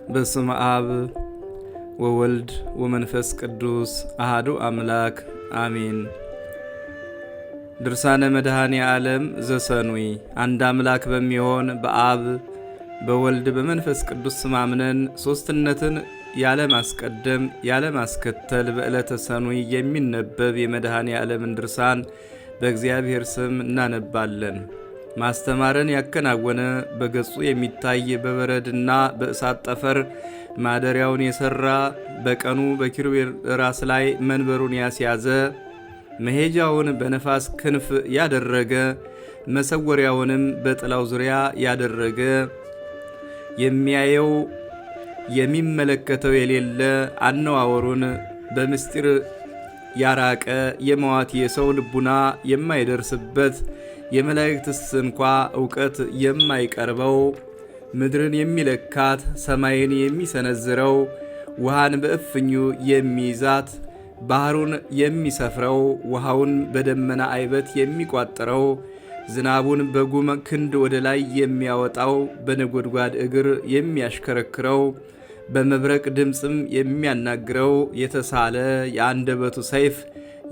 በስመ አብ ወወልድ ወመንፈስ ቅዱስ አሐዱ አምላክ አሜን። ድርሳነ መድኃኔ ዓለም ዘሰኑይ። አንድ አምላክ በሚሆን በአብ በወልድ በመንፈስ ቅዱስ ስም አምነን ሦስትነትን ያለማስቀደም ያለማስከተል በዕለተ ሰኑይ የሚነበብ የመድኃኔ ዓለምን ድርሳን በእግዚአብሔር ስም እናነባለን። ማስተማርን ያከናወነ በገጹ የሚታይ በበረድና በእሳት ጠፈር ማደሪያውን የሰራ በቀኑ በኪሩቤል ራስ ላይ መንበሩን ያስያዘ መሄጃውን በነፋስ ክንፍ ያደረገ መሰወሪያውንም በጥላው ዙሪያ ያደረገ የሚያየው የሚመለከተው የሌለ አነዋወሩን በምስጢር ያራቀ የመዋቲ የሰው ልቡና የማይደርስበት የመላእክትስ እንኳ ዕውቀት የማይቀርበው ምድርን የሚለካት ሰማይን የሚሰነዝረው ውሃን በእፍኙ የሚይዛት ባህሩን የሚሰፍረው ውሃውን በደመና አይበት የሚቋጥረው ዝናቡን በጉም ክንድ ወደ ላይ የሚያወጣው በነጎድጓድ እግር የሚያሽከረክረው በመብረቅ ድምፅም የሚያናግረው የተሳለ የአንደበቱ ሰይፍ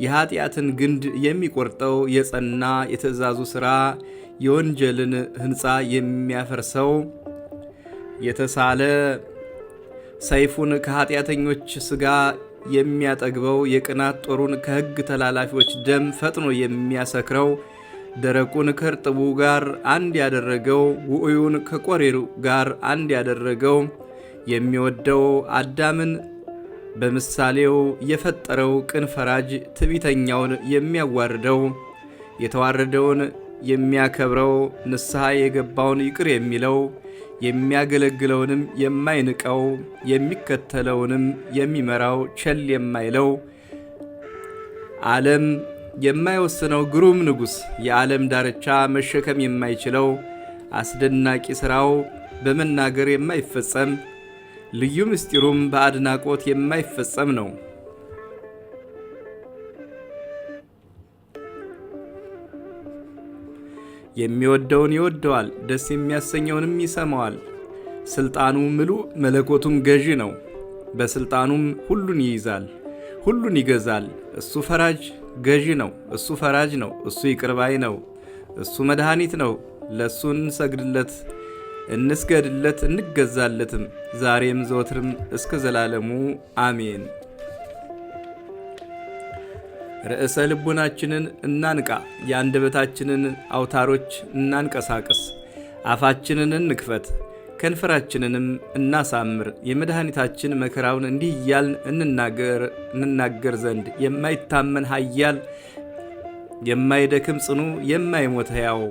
የኃጢአትን ግንድ የሚቆርጠው የጸና የትእዛዙ ሥራ የወንጀልን ሕንፃ የሚያፈርሰው የተሳለ ሰይፉን ከኃጢአተኞች ሥጋ የሚያጠግበው የቅናት ጦሩን ከሕግ ተላላፊዎች ደም ፈጥኖ የሚያሰክረው ደረቁን ከርጥቡ ጋር አንድ ያደረገው ውዑዩን ከቆሬሩ ጋር አንድ ያደረገው የሚወደው አዳምን በምሳሌው የፈጠረው ቅን ፈራጅ ትዕቢተኛውን የሚያዋርደው የተዋረደውን የሚያከብረው ንስሐ የገባውን ይቅር የሚለው የሚያገለግለውንም የማይንቀው የሚከተለውንም የሚመራው ቸል የማይለው ዓለም የማይወስነው ግሩም ንጉሥ የዓለም ዳርቻ መሸከም የማይችለው አስደናቂ ሥራው በመናገር የማይፈጸም ልዩ ምስጢሩም በአድናቆት የማይፈጸም ነው። የሚወደውን ይወደዋል፣ ደስ የሚያሰኘውንም ይሰማዋል። ሥልጣኑ ምሉእ መለኮቱም ገዢ ነው። በሥልጣኑም ሁሉን ይይዛል፣ ሁሉን ይገዛል። እሱ ፈራጅ ገዢ ነው። እሱ ፈራጅ ነው። እሱ ይቅር ባይ ነው። እሱ መድኃኒት ነው። ለእሱ እንሰግድለት እንስገድለት እንገዛለትም ዛሬም ዘወትርም እስከ ዘላለሙ አሜን። ርዕሰ ልቡናችንን እናንቃ፣ የአንደበታችንን አውታሮች እናንቀሳቅስ፣ አፋችንን እንክፈት፣ ከንፈራችንንም እናሳምር። የመድኃኒታችን መከራውን እንዲህ እያልን እንናገር ዘንድ የማይታመን ኃያል የማይደክም ጽኑ የማይሞት ሕያው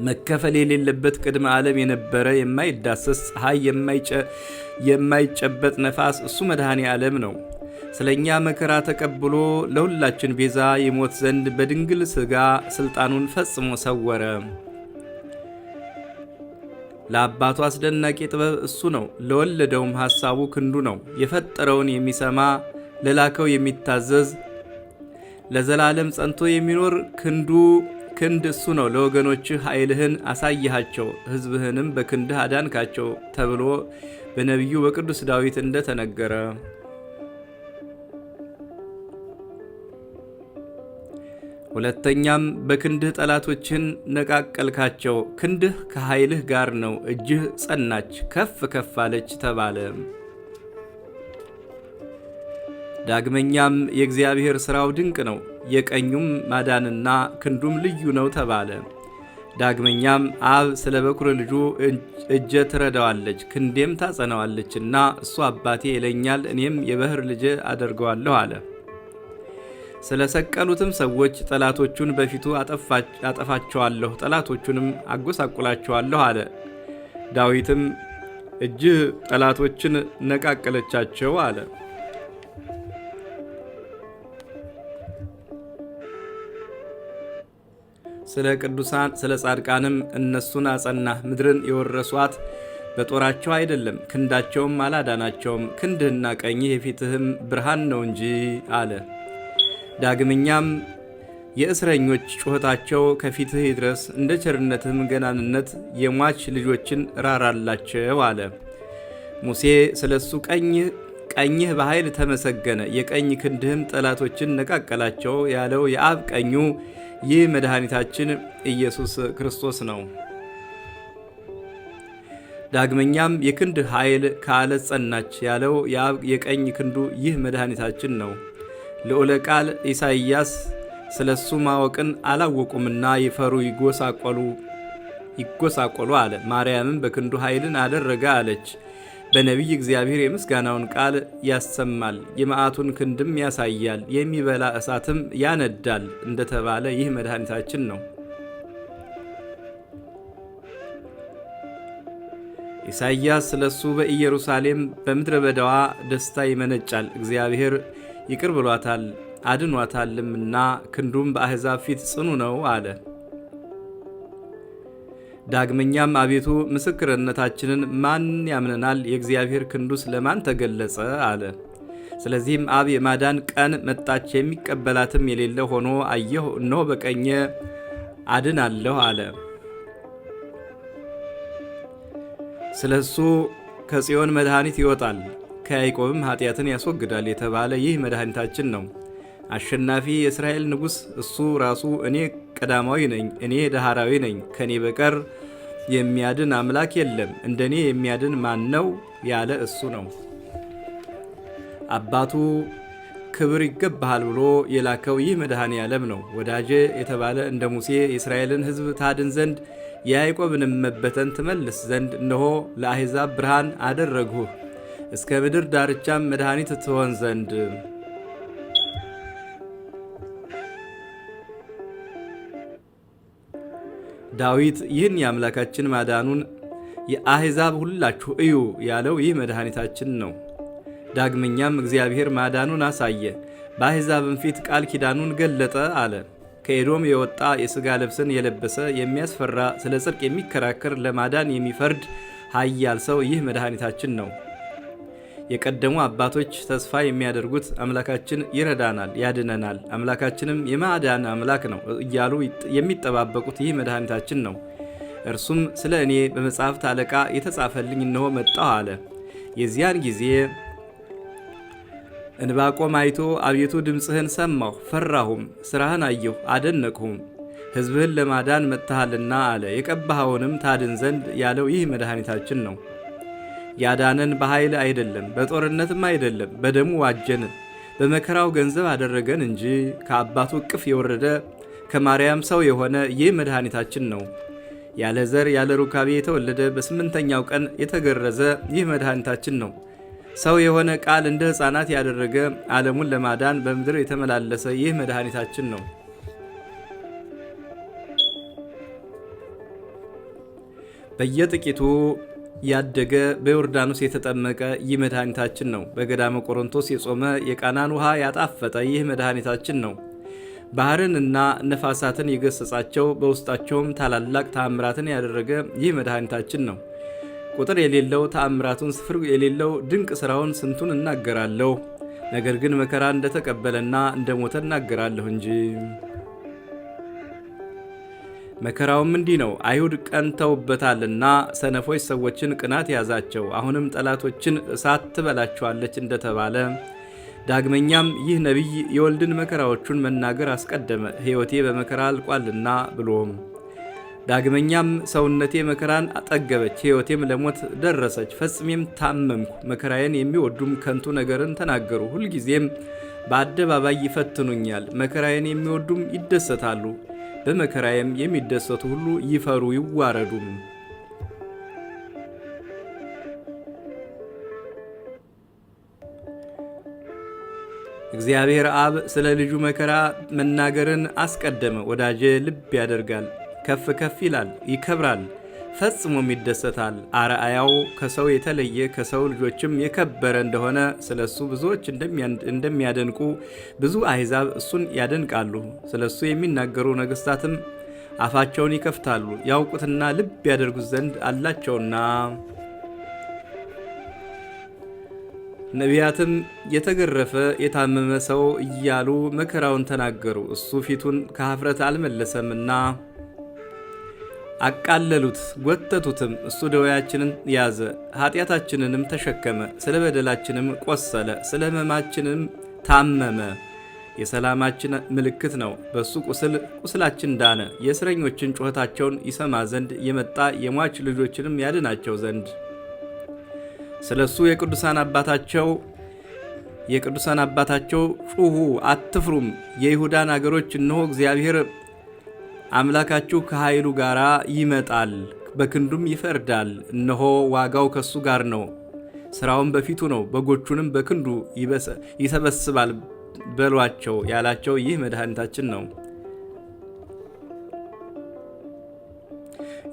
መከፈል የሌለበት ቅድመ ዓለም የነበረ የማይዳሰስ ፀሐይ የማይጨበጥ ነፋስ እሱ መድኃኔ ዓለም ነው። ስለ እኛ መከራ ተቀብሎ ለሁላችን ቤዛ ይሞት ዘንድ በድንግል ሥጋ ሥልጣኑን ፈጽሞ ሰወረ። ለአባቱ አስደናቂ ጥበብ እሱ ነው። ለወለደውም ሐሳቡ ክንዱ ነው። የፈጠረውን የሚሰማ ለላከው የሚታዘዝ ለዘላለም ጸንቶ የሚኖር ክንድ እሱ ነው። ለወገኖችህ ኃይልህን አሳይሃቸው ሕዝብህንም በክንድህ አዳንካቸው ተብሎ በነቢዩ በቅዱስ ዳዊት እንደተነገረ ሁለተኛም በክንድህ ጠላቶችህን ነቃቀልካቸው። ክንድህ ከኃይልህ ጋር ነው። እጅህ ጸናች ከፍ ከፍ አለች ተባለ። ዳግመኛም የእግዚአብሔር ሥራው ድንቅ ነው፣ የቀኙም ማዳንና ክንዱም ልዩ ነው ተባለ። ዳግመኛም አብ ስለ በኩር ልጁ እጀ ትረዳዋለች ክንዴም ታጸናዋለችና እሱ አባቴ ይለኛል እኔም የባሕር ልጅ አደርገዋለሁ አለ። ስለ ሰቀሉትም ሰዎች ጠላቶቹን በፊቱ አጠፋቸዋለሁ፣ ጠላቶቹንም አጎሳቁላቸዋለሁ አለ። ዳዊትም እጅህ ጠላቶችን ነቃቀለቻቸው አለ። ስለ ቅዱሳን ስለ ጻድቃንም እነሱን አጸናህ። ምድርን የወረሷት በጦራቸው አይደለም፣ ክንዳቸውም አላዳናቸውም። ክንድህና ቀኝህ የፊትህም ብርሃን ነው እንጂ አለ። ዳግመኛም የእስረኞች ጩኸታቸው ከፊትህ ይድረስ፣ እንደ ቸርነትህም ገናንነት የሟች ልጆችን ራራላቸው አለ። ሙሴ ስለ እሱ ቀኝህ በኃይል ተመሰገነ፣ የቀኝ ክንድህም ጠላቶችን ነቃቀላቸው ያለው የአብ ቀኙ ይህ መድኃኒታችን ኢየሱስ ክርስቶስ ነው። ዳግመኛም የክንድ ኃይል ከአለት ጸናች ያለው የአብ የቀኝ ክንዱ ይህ መድኃኒታችን ነው። ልዑለ ቃል ኢሳይያስ ስለ እሱ ማወቅን አላወቁምና ይፈሩ ይጎሳቆሉ አለ። ማርያምም በክንዱ ኃይልን አደረገ አለች። በነቢይ እግዚአብሔር የምስጋናውን ቃል ያሰማል፣ የመዓቱን ክንድም ያሳያል፣ የሚበላ እሳትም ያነዳል እንደተባለ ይህ መድኃኒታችን ነው። ኢሳይያስ ስለ እሱ በኢየሩሳሌም በምድረ በዳዋ ደስታ ይመነጫል፣ እግዚአብሔር ይቅር ብሏታል አድኗታልምና ክንዱም በአሕዛብ ፊት ጽኑ ነው አለ። ዳግመኛም አቤቱ ምስክርነታችንን ማን ያምነናል? የእግዚአብሔር ክንዱስ ለማን ተገለጸ አለ። ስለዚህም አብ የማዳን ቀን መጣች፣ የሚቀበላትም የሌለ ሆኖ አየሁ፣ እነሆ በቀኜ አድናለሁ አለ። ስለ እሱ ከጽዮን መድኃኒት ይወጣል፣ ከያዕቆብም ኃጢአትን ያስወግዳል የተባለ ይህ መድኃኒታችን ነው። አሸናፊ የእስራኤል ንጉሥ እሱ ራሱ እኔ ቀዳማዊ ነኝ፣ እኔ ዳህራዊ ነኝ፣ ከኔ በቀር የሚያድን አምላክ የለም፣ እንደኔ የሚያድን ማን ነው ያለ እሱ ነው። አባቱ ክብር ይገባሃል ብሎ የላከው ይህ መድኃኔ ዓለም ነው። ወዳጄ የተባለ እንደ ሙሴ የእስራኤልን ሕዝብ ታድን ዘንድ የያዕቆብንም መበተን ትመልስ ዘንድ እነሆ ለአሕዛብ ብርሃን አደረግሁህ፣ እስከ ምድር ዳርቻም መድኃኒት ትሆን ዘንድ። ዳዊት ይህን የአምላካችን ማዳኑን የአሕዛብ ሁላችሁ እዩ ያለው ይህ መድኃኒታችን ነው። ዳግመኛም እግዚአብሔር ማዳኑን አሳየ፣ በአሕዛብም ፊት ቃል ኪዳኑን ገለጠ አለ። ከኤዶም የወጣ የሥጋ ልብስን የለበሰ የሚያስፈራ ስለ ጽድቅ የሚከራከር ለማዳን የሚፈርድ ኃያል ሰው ይህ መድኃኒታችን ነው። የቀደሙ አባቶች ተስፋ የሚያደርጉት አምላካችን ይረዳናል፣ ያድነናል፣ አምላካችንም የማዳን አምላክ ነው እያሉ የሚጠባበቁት ይህ መድኃኒታችን ነው። እርሱም ስለ እኔ በመጻሕፍት አለቃ የተጻፈልኝ እነሆ መጣሁ አለ። የዚያን ጊዜ ዕንባቆም አይቶ አቤቱ ድምፅህን ሰማሁ፣ ፈራሁም፣ ሥራህን አየሁ አደነቅሁም፣ ሕዝብህን ለማዳን መጥተሃልና አለ። የቀባኸውንም ታድን ዘንድ ያለው ይህ መድኃኒታችን ነው። ያዳነን በኃይል አይደለም፣ በጦርነትም አይደለም፣ በደሙ ዋጀን፣ በመከራው ገንዘብ አደረገን እንጂ። ከአባቱ እቅፍ የወረደ ከማርያም ሰው የሆነ ይህ መድኃኒታችን ነው። ያለ ዘር ያለ ሩካቤ የተወለደ በስምንተኛው ቀን የተገረዘ ይህ መድኃኒታችን ነው። ሰው የሆነ ቃል እንደ ሕፃናት ያደረገ ዓለሙን ለማዳን በምድር የተመላለሰ ይህ መድኃኒታችን ነው። በየጥቂቱ ያደገ በዮርዳኖስ የተጠመቀ ይህ መድኃኒታችን ነው። በገዳመ ቆሮንቶስ የጾመ የቃናን ውሃ ያጣፈጠ ይህ መድኃኒታችን ነው። ባህርንና ነፋሳትን የገሰጻቸው በውስጣቸውም ታላላቅ ተአምራትን ያደረገ ይህ መድኃኒታችን ነው። ቁጥር የሌለው ተአምራቱን ስፍር የሌለው ድንቅ ሥራውን ስንቱን እናገራለሁ። ነገር ግን መከራ እንደተቀበለና እንደሞተ እናገራለሁ እንጂ። መከራውም እንዲህ ነው፣ አይሁድ ቀንተውበታልና ሰነፎች ሰዎችን ቅናት ያዛቸው። አሁንም ጠላቶችን እሳት ትበላቸዋለች እንደተባለ ዳግመኛም ይህ ነቢይ የወልድን መከራዎቹን መናገር አስቀደመ፣ ሕይወቴ በመከራ አልቋልና ብሎም ዳግመኛም ሰውነቴ መከራን አጠገበች፣ ሕይወቴም ለሞት ደረሰች፣ ፈጽሜም ታመምኩ። መከራዬን የሚወዱም ከንቱ ነገርን ተናገሩ፣ ሁልጊዜም በአደባባይ ይፈትኑኛል። መከራዬን የሚወዱም ይደሰታሉ፣ በመከራዬም የሚደሰቱ ሁሉ ይፈሩ ይዋረዱም። እግዚአብሔር አብ ስለ ልጁ መከራ መናገርን አስቀደመ። ወዳጄ ልብ ያደርጋል፣ ከፍ ከፍ ይላል፣ ይከብራል፣ ፈጽሞም ይደሰታል። አርአያው ከሰው የተለየ ከሰው ልጆችም የከበረ እንደሆነ ስለ እሱ ብዙዎች እንደሚያደንቁ ብዙ አሕዛብ እሱን ያደንቃሉ። ስለ እሱ የሚናገሩ ነገሥታትም አፋቸውን ይከፍታሉ፣ ያውቁትና ልብ ያደርጉት ዘንድ አላቸውና። ነቢያትም የተገረፈ የታመመ ሰው እያሉ መከራውን ተናገሩ። እሱ ፊቱን ከኀፍረት አልመለሰምና አቃለሉት፣ ጎተቱትም። እሱ ደዌያችንን ያዘ፣ ኃጢአታችንንም ተሸከመ። ስለ በደላችንም ቆሰለ፣ ስለ ሕመማችንም ታመመ። የሰላማችን ምልክት ነው። በእሱ ቁስላችን ዳነ። የእስረኞችን ጩኸታቸውን ይሰማ ዘንድ የመጣ የሟች ልጆችንም ያድናቸው ዘንድ ስለ እሱ የቅዱሳን አባታቸው ጩኹ አትፍሩም። የይሁዳን አገሮች እነሆ እግዚአብሔር አምላካችሁ ከኃይሉ ጋር ይመጣል፣ በክንዱም ይፈርዳል። እነሆ ዋጋው ከሱ ጋር ነው፣ ሥራውን በፊቱ ነው፣ በጎቹንም በክንዱ ይሰበስባል በሏቸው ያላቸው ይህ መድኃኒታችን ነው።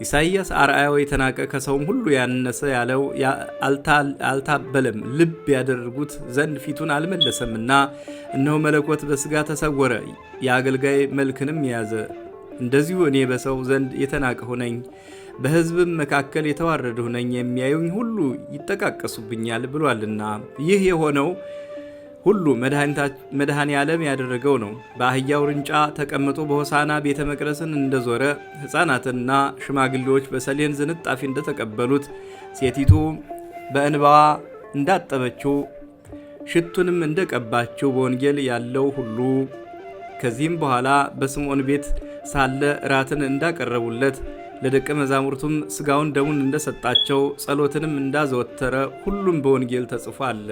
ኢሳይያስ አርአያው የተናቀ ከሰውም ሁሉ ያነሰ ያለው አልታበለም፣ ልብ ያደርጉት ዘንድ ፊቱን አልመለሰምና እነሆ መለኮት በሥጋ ተሰወረ፣ የአገልጋይ መልክንም ያዘ። እንደዚሁ እኔ በሰው ዘንድ የተናቅሁ ነኝ፣ በሕዝብም መካከል የተዋረድሁ ነኝ፣ የሚያዩኝ ሁሉ ይጠቃቀሱብኛል ብሏልና። ይህ የሆነው ሁሉ መድኃኔ ዓለም ያደረገው ነው። በአህያ ውርንጫ ተቀምጦ በሆሳና ቤተ መቅደስን እንደዞረ፣ ሕፃናትና ሽማግሌዎች በሰሌን ዝንጣፊ እንደተቀበሉት፣ ሴቲቱ በእንባዋ እንዳጠበችው፣ ሽቱንም እንደቀባችው በወንጌል ያለው ሁሉ ከዚህም በኋላ በስምዖን ቤት ሳለ እራትን እንዳቀረቡለት፣ ለደቀ መዛሙርቱም ሥጋውን ደሙን እንደሰጣቸው፣ ጸሎትንም እንዳዘወተረ ሁሉም በወንጌል ተጽፎ አለ።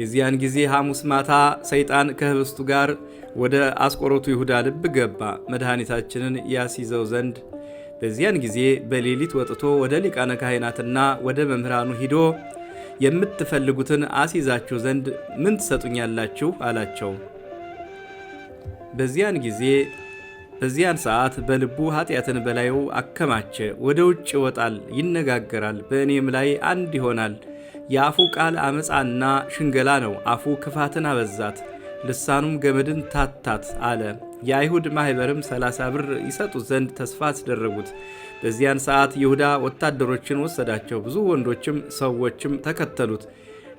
የዚያን ጊዜ ሐሙስ ማታ ሰይጣን ከህብስቱ ጋር ወደ አስቆሮቱ ይሁዳ ልብ ገባ፣ መድኃኒታችንን ያስይዘው ዘንድ። በዚያን ጊዜ በሌሊት ወጥቶ ወደ ሊቃነ ካህናትና ወደ መምህራኑ ሂዶ የምትፈልጉትን አስይዛችሁ ዘንድ ምን ትሰጡኛላችሁ አላቸው። በዚያን ሰዓት በልቡ ኃጢአትን በላዩ አከማቸ። ወደ ውጭ ይወጣል፣ ይነጋገራል፣ በእኔም ላይ አንድ ይሆናል። የአፉ ቃል አመፃና ሽንገላ ነው። አፉ ክፋትን አበዛት፣ ልሳኑም ገመድን ታታት አለ። የአይሁድ ማኅበርም 30 ብር ይሰጡት ዘንድ ተስፋ አስደረጉት። በዚያን ሰዓት ይሁዳ ወታደሮችን ወሰዳቸው። ብዙ ወንዶችም ሰዎችም ተከተሉት።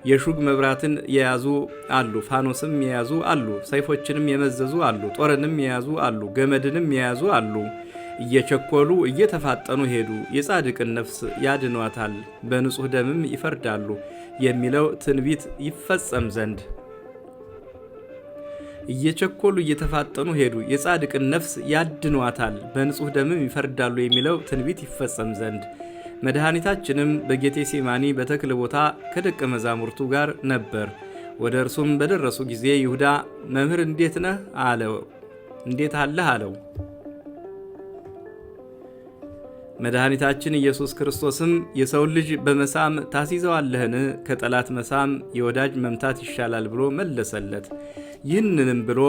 የሹግ መብራትን የያዙ አሉ፣ ፋኖስም የያዙ አሉ፣ ሰይፎችንም የመዘዙ አሉ፣ ጦርንም የያዙ አሉ፣ ገመድንም የያዙ አሉ። እየቸኮሉ እየተፋጠኑ ሄዱ። የጻድቅን ነፍስ ያድኗታል፣ በንጹሕ ደምም ይፈርዳሉ የሚለው ትንቢት ይፈጸም ዘንድ። እየቸኮሉ እየተፋጠኑ ሄዱ። የጻድቅን ነፍስ ያድኗታል፣ በንጹሕ ደምም ይፈርዳሉ የሚለው ትንቢት ይፈጸም ዘንድ። መድኃኒታችንም በጌቴሴማኒ በተክል ቦታ ከደቀ መዛሙርቱ ጋር ነበር። ወደ እርሱም በደረሱ ጊዜ ይሁዳ መምህር እንዴት ነህ አለው። እንዴት አለህ አለው። መድኃኒታችን ኢየሱስ ክርስቶስም የሰውን ልጅ በመሳም ታስይዘዋለህን? ከጠላት መሳም የወዳጅ መምታት ይሻላል ብሎ መለሰለት። ይህንንም ብሎ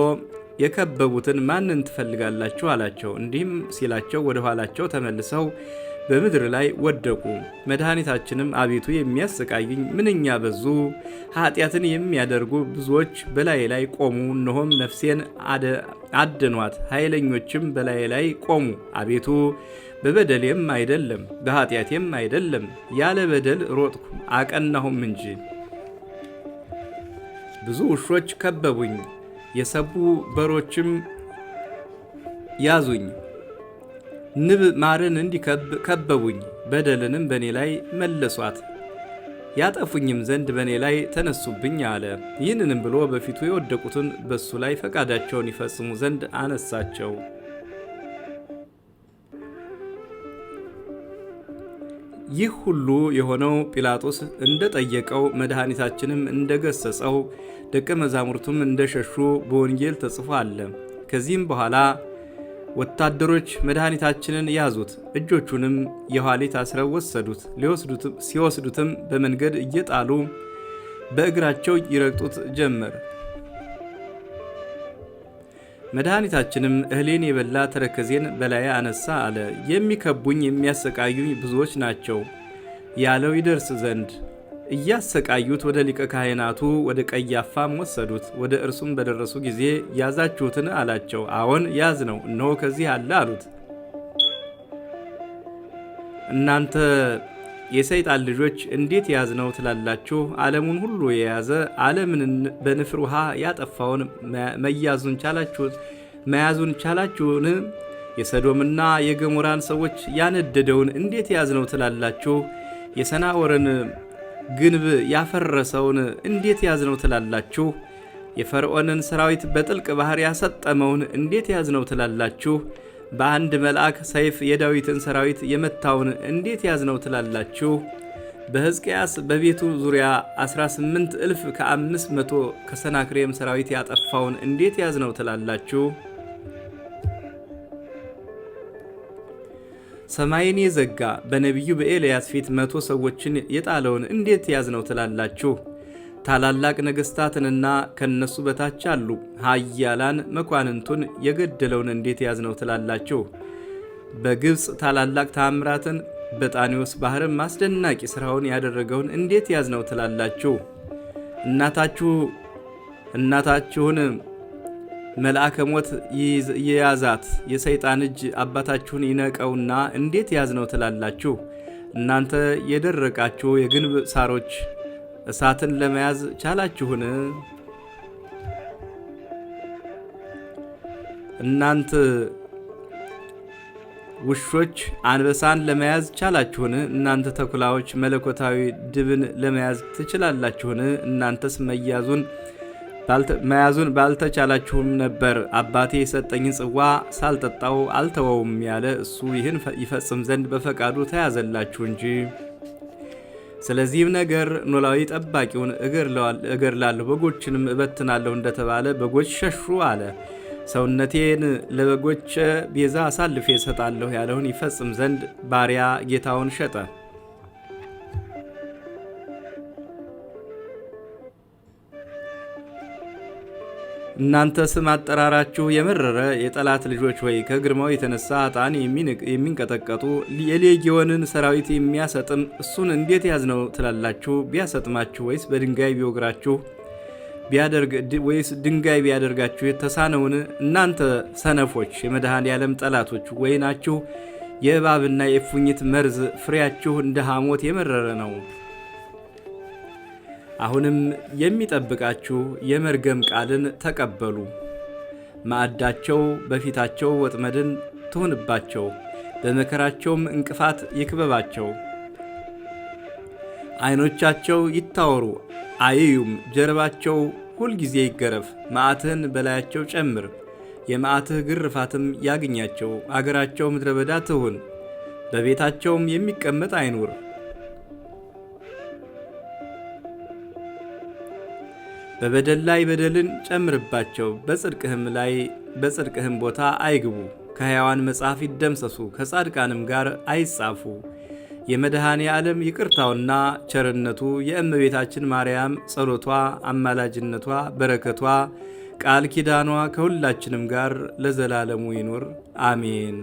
የከበቡትን ማንን ትፈልጋላችሁ አላቸው። እንዲህም ሲላቸው ወደ ኋላቸው ተመልሰው በምድር ላይ ወደቁ። መድኃኒታችንም አቤቱ የሚያሰቃዩኝ ምንኛ በዙ፣ ኃጢአትን የሚያደርጉ ብዙዎች በላይ ላይ ቆሙ። እነሆም ነፍሴን አድኗት፣ ኃይለኞችም በላይ ላይ ቆሙ። አቤቱ በበደሌም አይደለም በኃጢአቴም አይደለም፣ ያለ በደል ሮጥኩ አቀናሁም እንጂ። ብዙ ውሾች ከበቡኝ፣ የሰቡ በሮችም ያዙኝ። ንብ ማርን እንዲከበቡኝ በደልንም በእኔ ላይ መለሷት፣ ያጠፉኝም ዘንድ በእኔ ላይ ተነሱብኝ አለ። ይህንንም ብሎ በፊቱ የወደቁትን በሱ ላይ ፈቃዳቸውን ይፈጽሙ ዘንድ አነሳቸው። ይህ ሁሉ የሆነው ጲላጦስ እንደጠየቀው መድኃኒታችንም እንደገሰጸው ደቀ መዛሙርቱም እንደሸሹ በወንጌል ተጽፎ አለ። ከዚህም በኋላ ወታደሮች መድኃኒታችንን ያዙት፣ እጆቹንም የኋሊት አስረው ወሰዱት። ሲወስዱትም በመንገድ እየጣሉ በእግራቸው ይረግጡት ጀመር። መድኃኒታችንም እህሌን የበላ ተረከዜን በላዬ አነሳ አለ። የሚከቡኝ የሚያሰቃዩኝ ብዙዎች ናቸው ያለው ይደርስ ዘንድ እያሰቃዩት ወደ ሊቀ ካህናቱ ወደ ቀያፋም ወሰዱት። ወደ እርሱም በደረሱ ጊዜ ያዛችሁትን አላቸው። አዎን ያዝ ነው፣ እነሆ ከዚህ አለ አሉት። እናንተ የሰይጣን ልጆች እንዴት ያዝነው ትላላችሁ? ዓለሙን ሁሉ የያዘ ዓለምን በንፍር ውሃ ያጠፋውን መያዙን ቻላችሁን? የሰዶምና የገሞራን ሰዎች ያነደደውን እንዴት ያዝነው ትላላችሁ? የሰናዖርን ግንብ ያፈረሰውን እንዴት ያዝነው ትላላችሁ? የፈርዖንን ሰራዊት በጥልቅ ባህር ያሰጠመውን እንዴት ያዝነው ትላላችሁ? በአንድ መልአክ ሰይፍ የዳዊትን ሰራዊት የመታውን እንዴት ያዝነው ትላላችሁ? በሕዝቅያስ በቤቱ ዙሪያ 18,500 ከሰናክሬም ሰራዊት ያጠፋውን እንዴት ያዝነው ትላላችሁ? ሰማይን የዘጋ በነቢዩ በኤልያስ ፊት 100 ሰዎችን የጣለውን እንዴት ያዝነው ትላላችሁ? ታላላቅ ነገሥታትንና ከነሱ በታች አሉ ኃያላን መኳንንቱን የገደለውን እንዴት ያዝነው ትላላችሁ? በግብፅ ታላላቅ ታምራትን በጣኔዎስ ባህርም አስደናቂ ሥራውን ያደረገውን እንዴት ያዝነው ትላላችሁ? እናታችሁን መልአከ ሞት የያዛት የሰይጣን እጅ አባታችሁን ይነቀውና እንዴት ያዝነው ትላላችሁ? እናንተ የደረቃችሁ የግንብ ሳሮች እሳትን ለመያዝ ቻላችሁን? እናንተ ውሾች አንበሳን ለመያዝ ቻላችሁን? እናንተ ተኩላዎች መለኮታዊ ድብን ለመያዝ ትችላላችሁን? እናንተስ መያዙን ባልተቻላችሁም ነበር። አባቴ የሰጠኝን ጽዋ ሳልጠጣው አልተወውም ያለ እሱ ይህን ይፈጽም ዘንድ በፈቃዱ ተያዘላችሁ እንጂ። ስለዚህም ነገር ኖላዊ ጠባቂውን እገድላለሁ በጎችንም እበትናለሁ እንደተባለ በጎች ሸሹ አለ። ሰውነቴን ለበጎች ቤዛ አሳልፌ እሰጣለሁ ያለውን ይፈጽም ዘንድ ባሪያ ጌታውን ሸጠ። እናንተ ስም አጠራራችሁ የመረረ የጠላት ልጆች ወይ ከግርማው የተነሳ ዕጣን የሚንቀጠቀጡ የሌጊዮንን ሰራዊት የሚያሰጥም እሱን እንዴት ያዝነው ትላላችሁ? ቢያሰጥማችሁ ወይስ በድንጋይ ቢወግራችሁ ወይስ ድንጋይ ቢያደርጋችሁ የተሳነውን? እናንተ ሰነፎች የመድኃኔዓለም ጠላቶች ወይናችሁ የእባብና የእፉኝት መርዝ ፍሬያችሁ እንደ ሐሞት የመረረ ነው። አሁንም የሚጠብቃችሁ የመርገም ቃልን ተቀበሉ። ማዕዳቸው በፊታቸው ወጥመድን ትሁንባቸው፣ በመከራቸውም እንቅፋት ይክበባቸው። ዓይኖቻቸው ይታወሩ አይዩም፣ ጀርባቸው ሁልጊዜ ይገረፍ። መዓትህን በላያቸው ጨምር፣ የመዓትህ ግርፋትም ያግኛቸው። አገራቸው ምድረ በዳ ትሁን፣ በቤታቸውም የሚቀመጥ አይኑር። በበደል ላይ በደልን ጨምርባቸው፣ በጽድቅህም ቦታ አይግቡ። ከሕያዋን መጽሐፍ ይደምሰሱ፣ ከጻድቃንም ጋር አይጻፉ። የመድኃኔ ዓለም ይቅርታውና ቸርነቱ የእመቤታችን ማርያም ጸሎቷ፣ አማላጅነቷ፣ በረከቷ፣ ቃል ኪዳኗ ከሁላችንም ጋር ለዘላለሙ ይኑር አሜን።